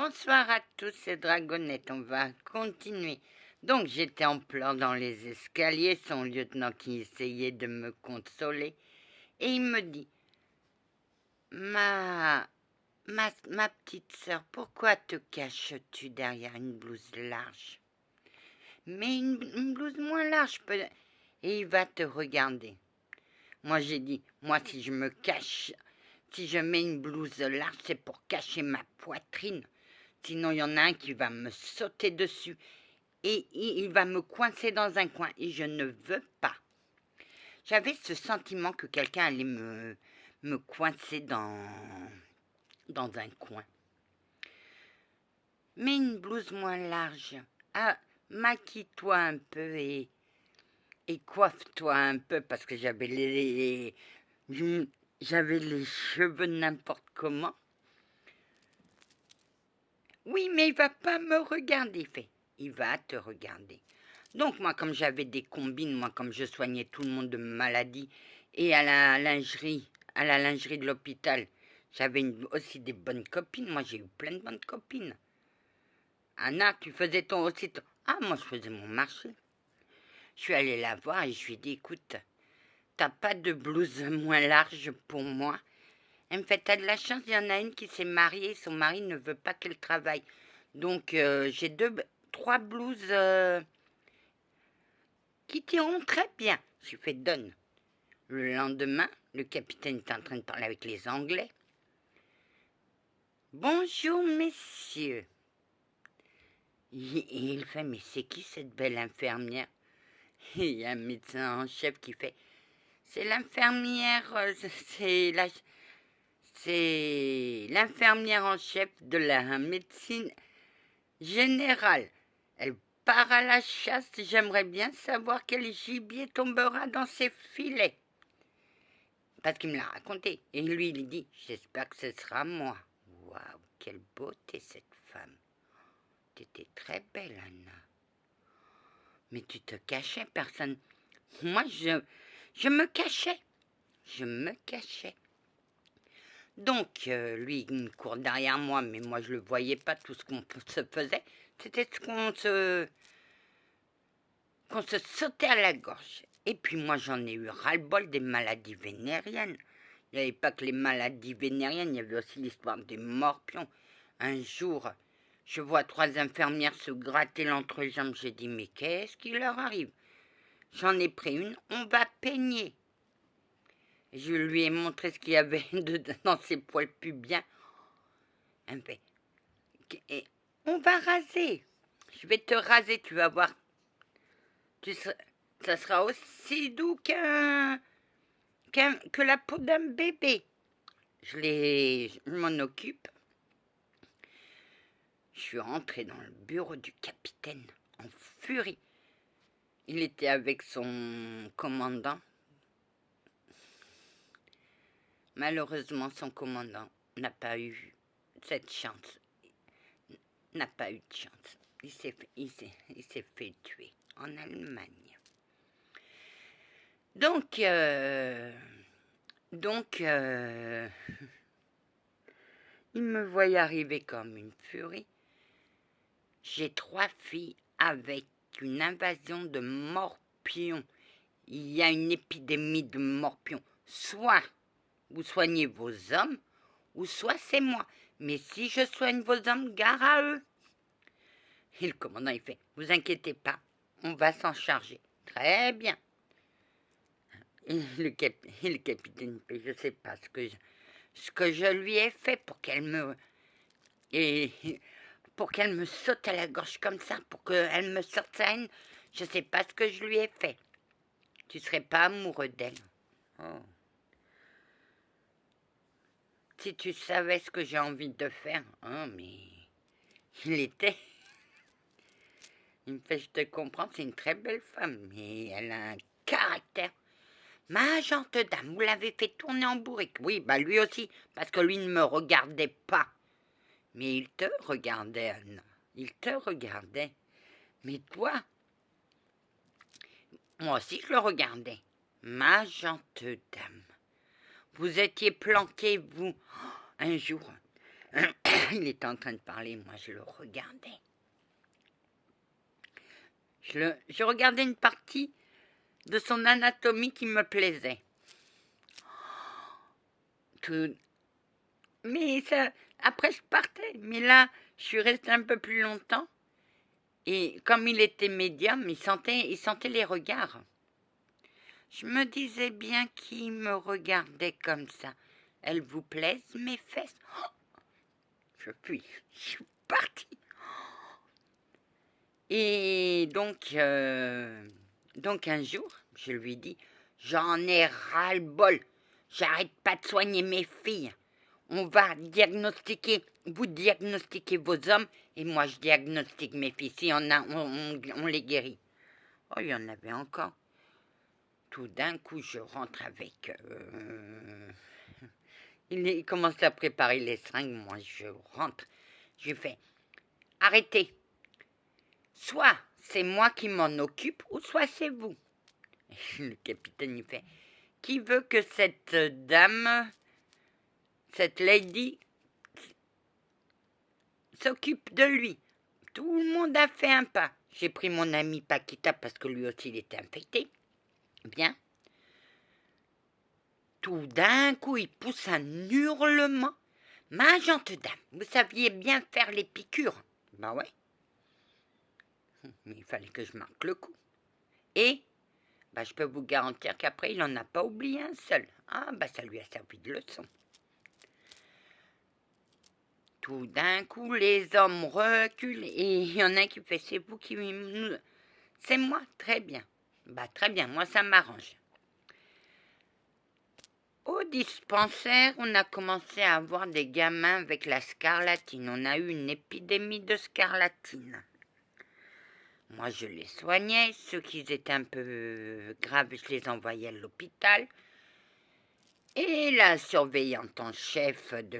Bonsoir à tous, c'est Dragonette, on va continuer. Donc j'étais en pleurs dans les escaliers, son lieutenant qui essayait de me consoler, et il me dit « Ma petite sœur, pourquoi te caches-tu derrière une blouse large ?»« Mais une blouse moins large peut... » Et il va te regarder. Moi j'ai dit « Moi si je me cache, si je mets une blouse large, c'est pour cacher ma poitrine. » Sinon, il y en a un qui va me sauter dessus et il va me coincer dans un coin. Et je ne veux pas. J'avais ce sentiment que quelqu'un allait me coincer dans un coin. Mets une blouse moins large. Ah, maquille-toi un peu et coiffe-toi un peu parce que j'avais les cheveux n'importe comment. Oui, mais il va pas me regarder, fait. Il va te regarder. Donc moi, comme j'avais des combines, moi, comme je soignais tout le monde de maladies, et à la lingerie de l'hôpital, j'avais aussi des bonnes copines. Moi, j'ai eu plein de bonnes copines. Anna, tu faisais aussi ton... Ah, moi, je faisais mon marché. Je suis allée la voir et je lui ai dit, écoute, t'as pas de blouse moins large pour moi? Elle me fait, t'as de la chance, il y en a une qui s'est mariée, son mari ne veut pas qu'elle travaille. Donc, j'ai 3 blouses qui tireront très bien. Je lui fais, donne. Le lendemain, le capitaine est en train de parler avec les Anglais. Bonjour, messieurs. Et il fait, mais c'est qui cette belle infirmière? Et il y a un médecin en chef qui fait, c'est l'infirmière, c'est l'infirmière en chef de la médecine générale. Elle part à la chasse, j'aimerais bien savoir quel gibier tombera dans ses filets. Parce qu'il me l'a raconté. Et lui, il dit, j'espère que ce sera moi. Waouh, quelle beauté cette femme. T'étais très belle, Anna. Mais tu te cachais, personne. Moi, je me cachais. Je me cachais. Donc, lui, il me court derrière moi, mais moi, je ne le voyais pas. Tout ce qu'on se faisait, c'était qu'on se sautait à la gorge. Et puis moi, j'en ai eu ras-le-bol des maladies vénériennes. Il n'y avait pas que les maladies vénériennes, il y avait aussi l'histoire des morpions. Un jour, je vois 3 infirmières se gratter l'entrejambe. J'ai dit, mais qu'est-ce qui leur arrive? J'en ai pris une, on va peigner. Je lui ai montré ce qu'il y avait dans ses poils pubiens. Elle me fait, et on va raser. Je vais te raser, tu vas voir. Ça sera aussi doux que la peau d'un bébé. Je m'en occupe. Je suis rentrée dans le bureau du capitaine en furie. Il était avec son commandant. Malheureusement, son commandant n'a pas eu cette chance. N'a pas eu de chance. Il s'est fait tuer en Allemagne. Donc, il me voyait arriver comme une furie. J'ai 3 filles avec une invasion de morpions. Il y a une épidémie de morpions. Soit vous soignez vos hommes, ou soit c'est moi. Mais si je soigne vos hommes, gare à eux. Et le commandant, il fait, vous inquiétez pas, on va s'en charger. Très bien. Et le capitaine, je ne sais pas ce que je lui ai fait pour qu'elle me saute à la gorge comme ça, pour qu'elle me sorte sa haine. Je ne sais pas ce que je lui ai fait. Tu ne serais pas amoureux d'elle. Oh. Si tu savais ce que j'ai envie de faire. Oh, mais il me fait, je te comprends, c'est une très belle femme, mais elle a un caractère. Ma gente dame, vous l'avez fait tourner en bourrique. Oui, bah lui aussi, parce que lui ne me regardait pas. Mais il te regardait, Anna. Il te regardait. Mais toi, moi aussi je le regardais. Ma gente dame, vous étiez planqué, vous, un jour. Il était en train de parler, moi je le regardais. Je regardais une partie de son anatomie qui me plaisait. Mais ça, après je partais, mais là je suis restée un peu plus longtemps. Et comme il était médium, il sentait les regards. Je me disais bien qu'il me regardait comme ça. Elles vous plaisent mes fesses? Je suis partie. Et donc un jour, je lui dis, j'en ai ras-le-bol. J'arrête pas de soigner mes filles. On va diagnostiquer, vous diagnostiquez vos hommes et moi je diagnostique mes filles. Si on les guérit. Oh, il y en avait encore. Tout d'un coup, je rentre avec... Il commence à préparer les seringues, moi je rentre. Je lui fais, arrêtez. Soit c'est moi qui m'en occupe, ou soit c'est vous. Et le capitaine, il fait, qui veut que cette dame, cette lady, s'occupe de lui? Tout le monde a fait un pas. J'ai pris mon ami Paquita parce que lui aussi il était infecté. Bien. Tout d'un coup, il pousse un hurlement. Ma gente dame, vous saviez bien faire les piqûres. Ben ouais. Mais il fallait que je marque le coup. Et je peux vous garantir qu'après, il n'en a pas oublié un seul. Ah, ça lui a servi de leçon. Tout d'un coup, les hommes reculent et il y en a un qui fait, c'est vous qui... C'est moi, très bien. Très bien, moi ça m'arrange. Au dispensaire, on a commencé à avoir des gamins avec la scarlatine. On a eu une épidémie de scarlatine. Moi, je les soignais. Ceux qui étaient un peu graves, je les envoyais à l'hôpital. Et la surveillante en chef de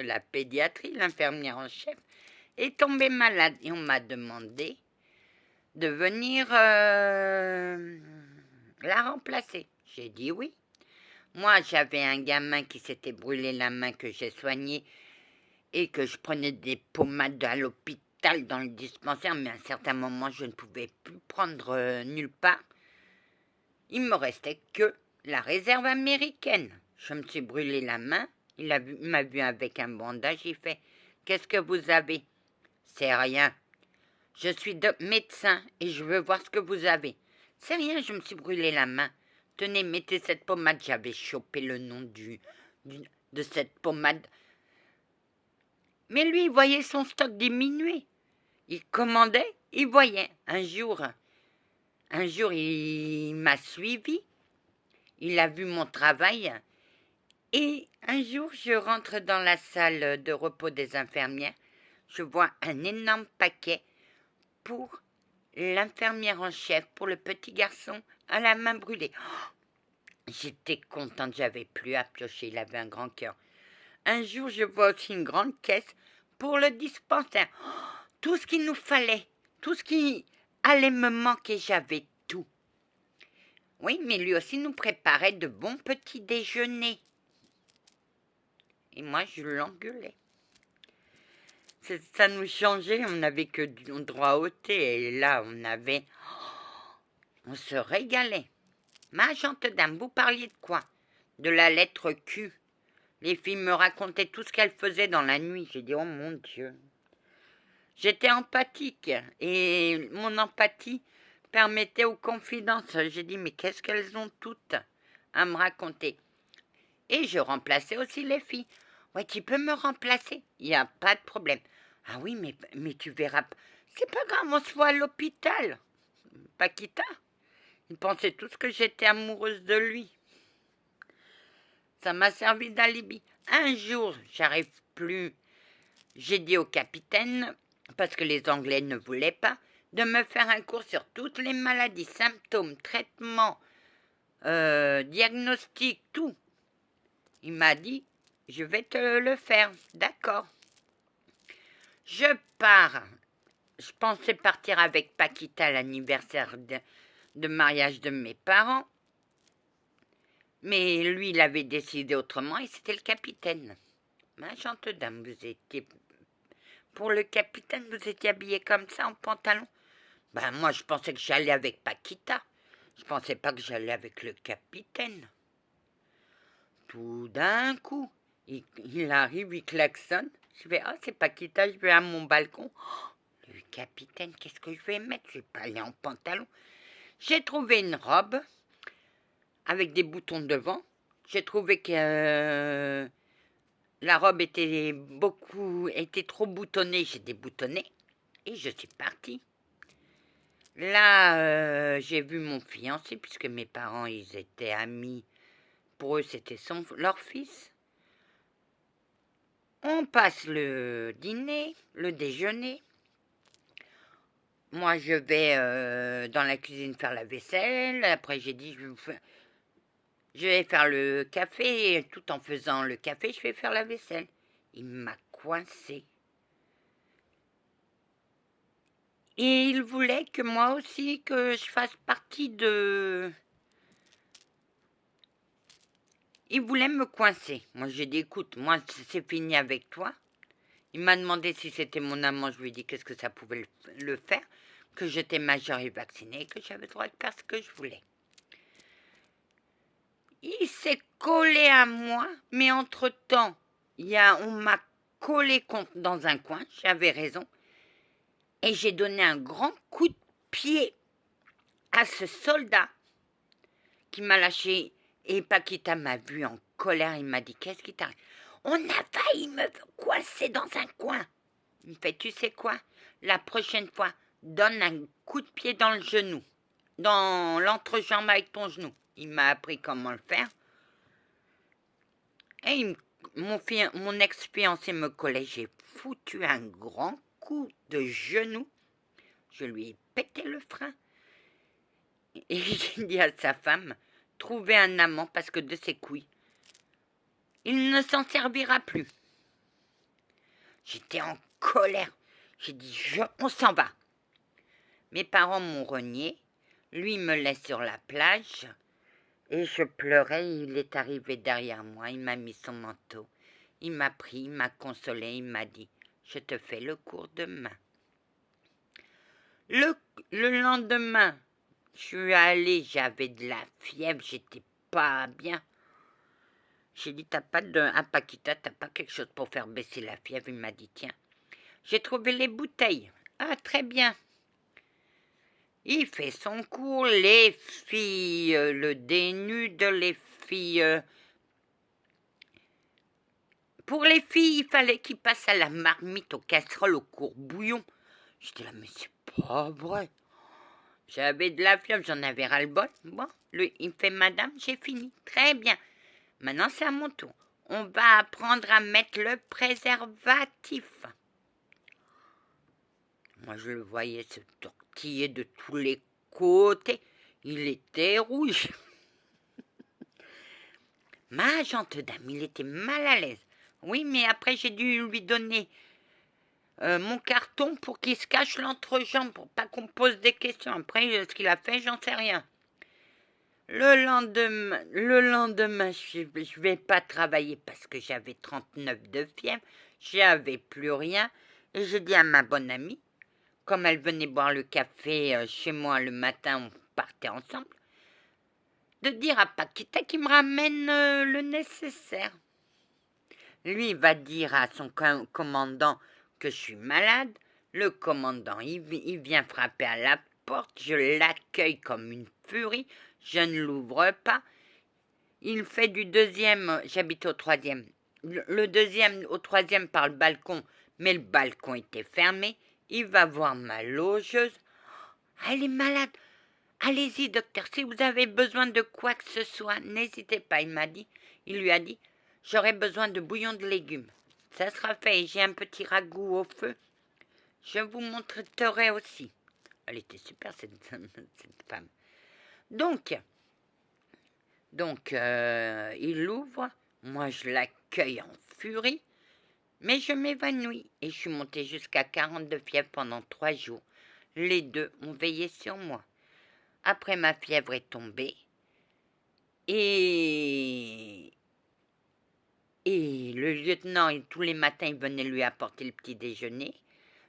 la pédiatrie, l'infirmière en chef, est tombée malade. Et on m'a demandé de venir la remplacer. J'ai dit oui. Moi, j'avais un gamin qui s'était brûlé la main que j'ai soigné et que je prenais des pommades à l'hôpital dans le dispensaire, mais à un certain moment, je ne pouvais plus prendre nulle part. Il me restait que la réserve américaine. Je me suis brûlé la main. Il m'a vu avec un bandage. Il fait, qu'est-ce que vous avez? C'est rien. Je suis médecin et je veux voir ce que vous avez. C'est rien, je me suis brûlé la main. Tenez, mettez cette pommade. J'avais chopé le nom de cette pommade. Mais lui, il voyait son stock diminuer. Il commandait, il voyait. Un jour, il m'a suivi. Il a vu mon travail. Et un jour, je rentre dans la salle de repos des infirmières. Je vois un énorme paquet pour l'infirmière en chef, pour le petit garçon à la main brûlée. J'étais contente, j'avais plus à piocher, il avait un grand cœur. Un jour, je vois aussi une grande caisse pour le dispensaire. Tout ce qu'il nous fallait, tout ce qui allait me manquer, j'avais tout. Oui, mais lui aussi nous préparait de bons petits déjeuners. Et moi, je l'engueulais. Ça nous changeait, on n'avait que du droit au thé. Et là, on se régalait. Ma gente dame, vous parliez de quoi? De la lettre Q. Les filles me racontaient tout ce qu'elles faisaient dans la nuit. J'ai dit, oh mon Dieu. J'étais empathique et mon empathie permettait aux confidences. J'ai dit, mais qu'est-ce qu'elles ont toutes à me raconter? Et je remplaçais aussi les filles. Ouais, tu peux me remplacer? Il n'y a pas de problème. Ah oui, mais tu verras. C'est pas grave, on se voit à l'hôpital. Paquita, ils pensaient tous que j'étais amoureuse de lui. Ça m'a servi d'alibi. Un jour, j'arrive plus. J'ai dit au capitaine, parce que les Anglais ne voulaient pas, de me faire un cours sur toutes les maladies, symptômes, traitements, diagnostics, tout. Il m'a dit, je vais te le faire, d'accord. Je pars. Je pensais partir avec Paquita à l'anniversaire de mariage de mes parents. Mais lui, il avait décidé autrement et c'était le capitaine. Ma gentille dame, vous étiez... Pour le capitaine, vous étiez habillée comme ça, en pantalon? Ben, moi, je pensais que j'allais avec Paquita. Je pensais pas que j'allais avec le capitaine. Tout d'un coup, il arrive, il klaxonne. Je vais, ah, c'est Paquita, je vais à mon balcon. Oh, le capitaine, qu'est-ce que je vais mettre? Je vais pas aller en pantalon. J'ai trouvé une robe avec des boutons devant. J'ai trouvé que la robe était trop boutonnée. J'ai déboutonné et je suis partie. Là, j'ai vu mon fiancé, puisque mes parents, ils étaient amis. Pour eux, c'était leur fils. On passe le dîner, le déjeuner. Moi, je vais dans la cuisine faire la vaisselle. Après, j'ai dit, je vais faire le café. Et tout en faisant le café, je vais faire la vaisselle. Il m'a coincé. Et il voulait que moi aussi, que je fasse partie de... Il voulait me coincer. Moi, j'ai dit, écoute, moi, c'est fini avec toi. Il m'a demandé si c'était mon amant. Je lui ai dit qu'est-ce que ça pouvait le faire, que j'étais majeure et vaccinée, que j'avais le droit de faire ce que je voulais. Il s'est collé à moi, mais entre-temps, on m'a collé dans un coin, j'avais raison, et j'ai donné un grand coup de pied à ce soldat qui m'a lâché. Et Paquita m'a vu en colère, il m'a dit, qu'est-ce qui t'arrive? On a failli me coincer dans un coin. Il me fait, tu sais quoi? La prochaine fois, donne un coup de pied dans le genou, dans l'entrejambe avec ton genou. Il m'a appris comment le faire. Et mon ex-fiancé me collait, j'ai foutu un grand coup de genou. Je lui ai pété le frein. Et j'ai dit à sa femme, trouvez un amant parce que de ses couilles, il ne s'en servira plus. J'étais en colère. J'ai dit, on s'en va. Mes parents m'ont renié. Lui me laisse sur la plage. Et je pleurais. Il est arrivé derrière moi. Il m'a mis son manteau. Il m'a pris, il m'a consolé. Il m'a dit, je te fais le cours demain. Le lendemain, je suis allée. J'avais de la fièvre. J'étais pas bien. J'ai dit, Paquita, t'as pas quelque chose pour faire baisser la fièvre? Il m'a dit, tiens, j'ai trouvé les bouteilles. Ah, très bien. Il fait son cours, les filles le dénudent, les filles... Pour les filles, il fallait qu'il passe à la marmite, aux casseroles, au courbouillon. J'étais là, mais c'est pas vrai. J'avais de la fièvre, j'en avais ras-le-bol. Bon, il me fait, madame, j'ai fini. Très bien. Maintenant, c'est à mon tour. On va apprendre à mettre le préservatif. Moi, je le voyais se tortiller de tous les côtés. Il était rouge. Ma gentille dame, il était mal à l'aise. Oui, mais après, j'ai dû lui donner mon carton pour qu'il se cache l'entrejambe, pour pas qu'on pose des questions. Après, ce qu'il a fait, j'en sais rien. Le lendemain, je vais pas travailler parce que j'avais 39 de fièvre. J'avais plus rien. Et j'ai dit à ma bonne amie, comme elle venait boire le café chez moi le matin, on partait ensemble, de dire à Paquita qu'il me ramène le nécessaire. Lui, il va dire à son commandant que je suis malade. Le commandant, il vient frapper à la porte. Je l'accueille comme une furie. Je ne l'ouvre pas. Il fait du deuxième, j'habite au troisième. Le deuxième au troisième par le balcon, mais le balcon était fermé. Il va voir ma logeuse. Elle est malade. Allez-y, docteur, si vous avez besoin de quoi que ce soit, n'hésitez pas, il lui a dit, j'aurai besoin de bouillon de légumes. Ça sera fait, j'ai un petit ragoût au feu. Je vous montrerai aussi. Elle était super, cette femme. Donc il l'ouvre, moi je l'accueille en furie, mais je m'évanouis et je suis montée jusqu'à 42 fièvres pendant 3 jours. Les deux ont veillé sur moi. Après, ma fièvre est tombée et Et le lieutenant, tous les matins, il venait lui apporter le petit déjeuner.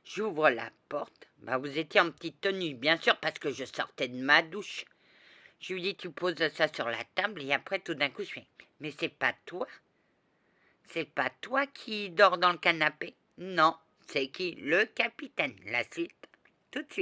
J'ouvre la porte. Bah, vous étiez en petite tenue, bien sûr, parce que je sortais de ma douche. Je lui dis, tu poses ça sur la table, et après, tout d'un coup, je fais, mais c'est pas toi? C'est pas toi qui dors dans le canapé? Non, c'est qui? Le capitaine. La suite, tout de suite.